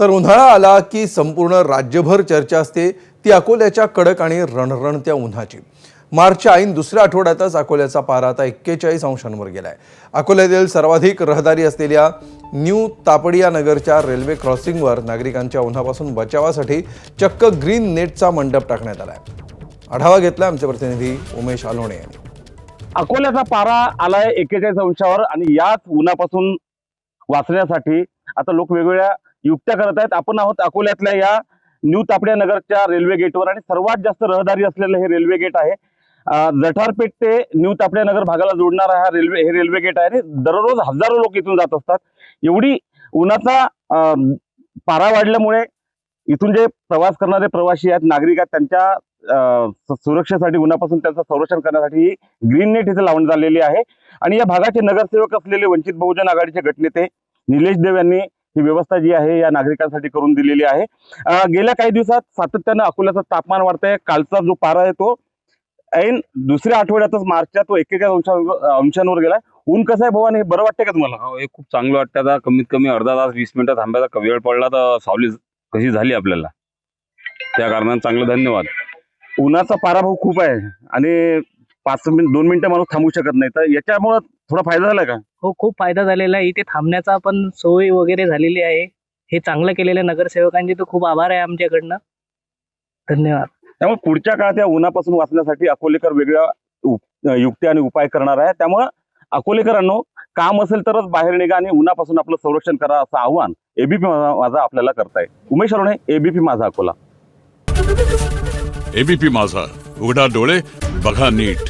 तर उन्हाळा आला की संपूर्ण राज्यभर चर्चा असते ती अकोल्याच्या कडक आणि रणरणत्या उन्हाची। मार्चच्या ऐन दुसऱ्या आठवड्यातच अकोल्याचा पारा आता 41 अंशांवर गेलाय। अकोल्यातील सर्वाधिक रहदारी असलेल्या न्यू तापडिया नगरच्या रेल्वे क्रॉसिंगवर नागरिकांच्या उन्हापासून बचावासाठी चक्क ग्रीन नेटचा मंडप टाकण्यात आलाय। आढावा घेतला आमचे प्रतिनिधी उमेश आलोणे यांनी। अकोल्याचा पारा आलाय 41 अंशावर आणि याच उन्हापासून वाचण्यासाठी आता लोक वेगवेगळ्या युक्त्या करत आहेत। आपण आहोत अकोल्यातल्या या न्यू तापडिया नगरच्या रेल्वे गेटवर आणि सर्वात जास्त रहदारी असलेलं हे रेल्वे गेट आहे। जठारपेठ ते न्यू तापडिया नगर भागाला जोडणारा हा रेल्वे गेट आहे। दररोज हजारो लोक इथून जात असतात। एवढी उन्हाचा पारा वाढल्यामुळे इथून जे प्रवास करणारे प्रवासी आहेत, नागरिक आहेत, त्यांच्या सुरक्षेसाठी उन्हापासून त्यांचं संरक्षण करण्यासाठी ग्रीन नेट इथे लावण्यात आलेली आहे। आणि या भागाचे नगरसेवक असलेले वंचित बहुजन आघाडीचे गटनेते निलेश देव यांनी ही व्यवस्था जी आहे या नागरिकांसाठी करून दिलेली आहे। गेल्या काही दिवसात सातत्याने अकोल्याचं तापमान वाढतंय। कालचा जो पारा आहे तो ऐन दुसऱ्या आठवड्यातच मार्चच्या तो 41 अंशांवर गेलाय। ऊन कसं आहे भवानी, हे बरं वाटतंय का तुम्हाला? हे खूप चांगलं वाटतं। आता कमीत कमी अर्धा तास 20 मिनिटं थांबायचा वेळ पडला तर सावली कशी झाली आपल्याला, त्या कारणाने चांगलं धन्यवाद। उन्हाचा पारा भाऊ खूप आहे आणि 2 मिनिटं माणूस थांबू शकत नाही, तर याच्यामुळे थोडा फायदा झाला का? हो, खूप फायदा झालेला आहे। इथे थांबण्याचा पण सोय वगैरे झालेली आहे। हे चांगलं केलेल्या नगरसेवकांचे तर खूप आभार आहे आमच्याकडनं। धन्यवाद। त्यामुळे पुढच्या काळात या उन्हापासून वाचण्यासाठी अकोलेकर वेगळ्या युक्त्या आणि उपाय करणार आहे। त्यामुळे अकोलेकरांनो, काम असेल तरच बाहेर निघा आणि उन्हापासून आपलं संरक्षण करा, असं आव्हान एबीपी माझा आपल्याला करताय। उमेश अरोणे, एबीपी माझा, अकोला। एबीपी माझा, उघडा डोळे बघा नीट।